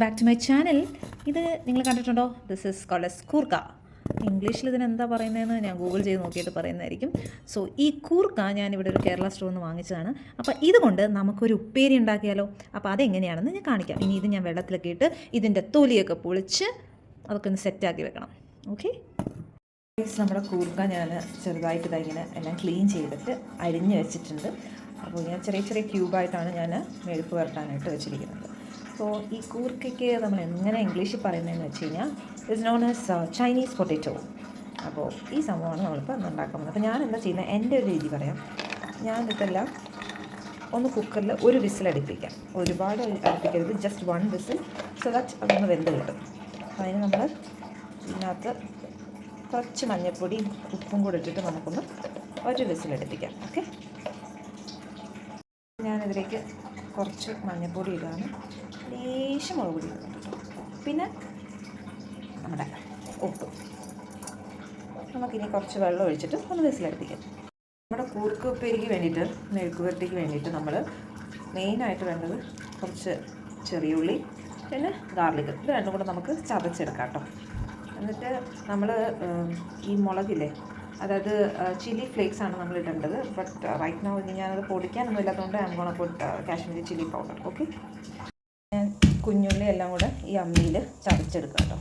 Back to my channel. ഇത് നിങ്ങൾ കണ്ടിട്ടുണ്ടോ? ദിസ് ഇസ് കോൾഡ് എസ് കൂർക്ക. ഇംഗ്ലീഷിൽ ഇതിനെന്താ പറയുന്നതെന്ന് ഞാൻ ഗൂഗിൾ ചെയ്ത് നോക്കിയിട്ട് പറയുന്നതായിരിക്കും. സോ ഈ കൂർക്ക ഞാനിവിടെ ഒരു കേരള സ്റ്റോറിൽ നിന്ന് വാങ്ങിച്ചതാണ്. അപ്പോൾ ഇതുകൊണ്ട് നമുക്കൊരു ഉപ്പേരി ഉണ്ടാക്കിയാലോ? അപ്പോൾ അതെങ്ങനെയാണെന്ന് ഞാൻ കാണിക്കാം. ഇനി ഇത് ഞാൻ വെള്ളത്തിലൊക്കെ ഇട്ട് ഇതിൻ്റെ തൊലിയൊക്കെ പൊളിച്ച് അതൊക്കെ ഒന്ന് സെറ്റാക്കി വെക്കണം. ഓക്കെ, നമ്മുടെ കൂർക്ക ഞാൻ ചെറുതായിട്ട് ഇങ്ങനെ എല്ലാം ക്ലീൻ ചെയ്തിട്ട് അരിഞ്ഞ് വെച്ചിട്ടുണ്ട്. അപ്പോൾ ഞാൻ ചെറിയ ചെറിയ ക്യൂബായിട്ടാണ് ഞാൻ മെഴുക്ക് പുരട്ടാനായിട്ട് വെച്ചിരിക്കുന്നത്. സോ ഈ കൂർക്കയ്ക്ക് നമ്മൾ എങ്ങനെ ഇംഗ്ലീഷിൽ പറയുന്നതെന്ന് വെച്ച് കഴിഞ്ഞാൽ it's known as Chinese potato. അപ്പോൾ ഈ സംഭവമാണ് നമ്മളിപ്പോൾ ഉണ്ടാക്കുന്നത്. അപ്പോൾ ഞാൻ എന്താ ചെയ്യുന്നത്, എൻ്റെ ഒരു രീതി പറയാം. ഞാൻ ഇതെല്ലാം ഒന്ന് കുക്കറിൽ ഒരു വിസിലടിപ്പിക്കാം. ഒരുപാട് അടുപ്പിക്കരുത്, ജസ്റ്റ് 1 വിസിൽ, സോ ദാറ്റ് അതൊന്ന് വെന്ത് കിട്ടും. അപ്പോൾ അതിന് നമ്മൾ ഇതിനകത്ത് കുറച്ച് മഞ്ഞൾപ്പൊടിയും ഉപ്പും കൂടെ ഇട്ടിട്ട് നമുക്കൊന്ന് ഒരു വിസിലടിപ്പിക്കാം. ഓക്കെ, ഞാനിതിലേക്ക് കുറച്ച് മഞ്ഞൾപ്പൊടി ഇടാണ്, ലേശം മുളക് പൊടി ഇടുന്നുണ്ട് കേട്ടോ. പിന്നെ നമ്മുടെ ഉപ്പ്. നമുക്കിനി കുറച്ച് വെള്ളം ഒഴിച്ചിട്ട് ഒന്ന് വിസിലടിപ്പിക്കാം. നമ്മുടെ കൂർക്ക ഉപ്പേരിക്ക് വേണ്ടിയിട്ട്, മെഴുക്ക് പുരട്ടിക്ക് വേണ്ടിയിട്ട് നമ്മൾ മെയിനായിട്ട് വേണ്ടത് കുറച്ച് ചെറിയ ഉള്ളി, പിന്നെ ഗാർലിക്. ഇത് രണ്ടും കൂടെ നമുക്ക് ചതച്ചെടുക്കാം കേട്ടോ. എന്നിട്ട് നമ്മൾ ഈ മുളകില്ലേ, അതായത് ചില്ലി ഫ്ലേക്സ് ആണ് നമ്മൾ ഇടേണ്ടത്. ബട്ട് റൈറ്റ് നൗ ഇനി ഞാനത് പൊടിക്കാനൊന്നും ഇല്ലാത്തതുകൊണ്ട് I am gonna put Kashmiri chilli powder. Okay, ഞാൻ കുഞ്ഞുള്ളി എല്ലാം കൂടെ ഈ അമ്മിയിൽ ചതച്ചെടുക്കാം കേട്ടോ.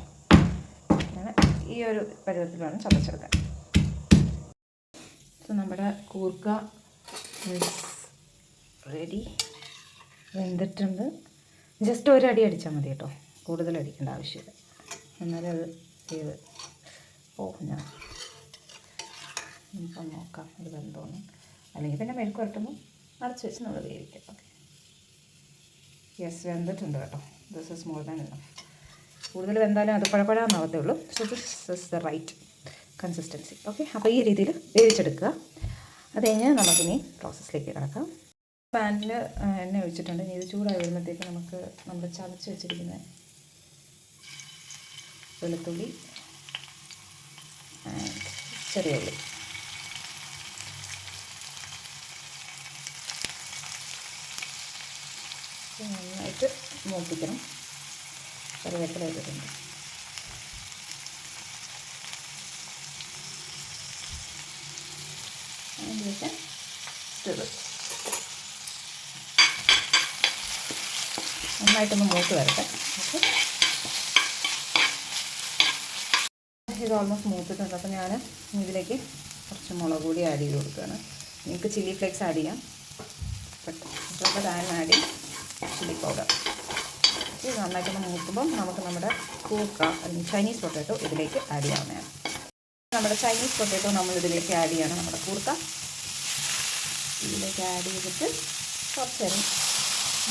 അങ്ങനെ ഈ ഒരു പരുവത്തിൽ വേണം ചതച്ചെടുക്കാൻ. സോ നമ്മുടെ കൂർക്ക റെഡി, വെന്തിട്ടുണ്ട്. ജസ്റ്റ് ഒരടി അടിച്ചാൽ മതി കേട്ടോ, കൂടുതൽ അടിക്കേണ്ട ആവശ്യമില്ല. എന്നാലും അത് ചെയ്ത് ഞാൻ നമുക്ക് നോക്കാം ഇത് വെന്തോന്ന്. അല്ലെങ്കിൽ പിന്നെ മെഴുക്ക് വരട്ടുമ്പോൾ അടച്ച് വെച്ച് നമ്മൾ വേവിക്കാം. ഓക്കെ, യെസ്, വെന്തിട്ടുണ്ട് കേട്ടോ. This is more than enough. കൂടുതൽ വെന്താലും അത് പഴപ്പഴാന്നാവത്തേ ഉള്ളൂ. So this is the right consistency. Okay, അപ്പോൾ ഈ രീതിയിൽ വേവിച്ചെടുക്കുക. അത് കഴിഞ്ഞ് നമുക്കിനി പ്രോസസ്സിലേക്ക് കിടക്കാം. പാനിൽ എണ്ണ ഒഴിച്ചിട്ടുണ്ട്. ഇനി ഇത് ചൂടായി വരുമ്പോഴത്തേക്ക് നമുക്ക് നമ്മൾ ചതച്ച് വെച്ചിരിക്കുന്ന വെളുത്തുള്ളി, ചെറിയ ഉള്ളി, നന്നായിട്ട് മൂപ്പിക്കണം. കറിവേപ്പില ഇട്ടിട്ടുണ്ട്. അതിലേക്ക് നന്നായിട്ടൊന്ന് മൂത്ത് വരട്ടെ. ഓക്കെ, ഇത് ഓൾമോസ്റ്റ് മൂത്തിട്ടുണ്ട്. അപ്പോൾ ഞാൻ ഇതിലേക്ക് കുറച്ച് മുളക് പൊടി ആഡ് ചെയ്ത് കൊടുക്കുകയാണ്. നിങ്ങൾക്ക് ചില്ലി ഫ്ലേക്സ് ആഡ് ചെയ്യാം, ബട്ട് ആഡ് ചെയ്യും ചില്ലി പൗഡർ. ഇത് നന്നായിട്ടൊന്ന് മൂക്കുമ്പം നമുക്ക് നമ്മുടെ കൂർക്ക അല്ലെങ്കിൽ ചൈനീസ് പൊട്ടാറ്റോ ഇതിലേക്ക് ആഡ് ചെയ്യാവുന്നതാണ്. നമ്മുടെ ചൈനീസ് പൊട്ടാറ്റോ നമ്മൾ ഇതിലേക്ക് ആഡ് ചെയ്യണം. നമ്മുടെ കൂർക്ക ഇതിലേക്ക് ആഡ് ചെയ്തിട്ട് കുറച്ച് നേരം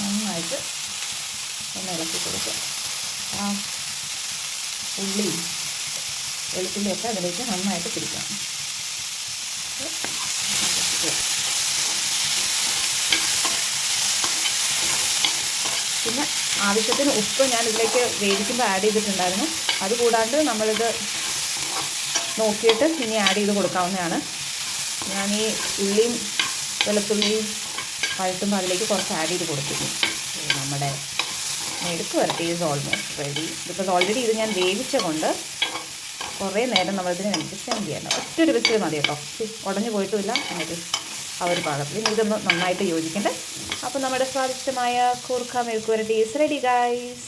നന്നായിട്ട് ഒന്ന് ഇളക്കി കൊടുക്കുക. ആ ഉള്ളിയും വെളുത്തുള്ളിയൊക്കെ അതിലേക്ക് നന്നായിട്ട് പിടിക്കണം. പിന്നെ ആവശ്യത്തിന് ഉപ്പ് ഞാൻ ഇതിലേക്ക് വേവിക്കുമ്പോൾ ആഡ് ചെയ്തിട്ടുണ്ടായിരുന്നു. അതുകൂടാണ്ട് നമ്മളിത് നോക്കിയിട്ട് ഇനി ആഡ് ചെയ്ത് കൊടുക്കാവുന്നതാണ്. ഞാൻ ഈ ഉള്ളിയും വെളുത്തുള്ളിയും വഴറ്റുമ്പോൾ അതിലേക്ക് കുറച്ച് ആഡ് ചെയ്ത് കൊടുത്തിരുന്നു. നമ്മുടെ മെഴുക്ക് വരട്ടി is almost ready. Because already ഇത് ഞാൻ വേവിച്ച കൊണ്ട് കുറേ നേരം നമ്മളിതിന് വേണ്ടി സ്പെൻഡ് ചെയ്യണം. ഒറ്റൊരു വിസിൽ മതി കേട്ടോ, ഉടഞ്ഞു പോയിട്ടുമില്ല. എന്നിട്ട് ആ ഒരു പാകത്തിൽ ഇതൊന്ന് നന്നായിട്ട് യോജിക്കണ്ടേ. അപ്പോൾ നമ്മുടെ സ്വാദിഷ്ടമായ കൂർക്ക മെഴുക്ക് വരട്ടി ഈസ് റെഡി ഗൈസ്.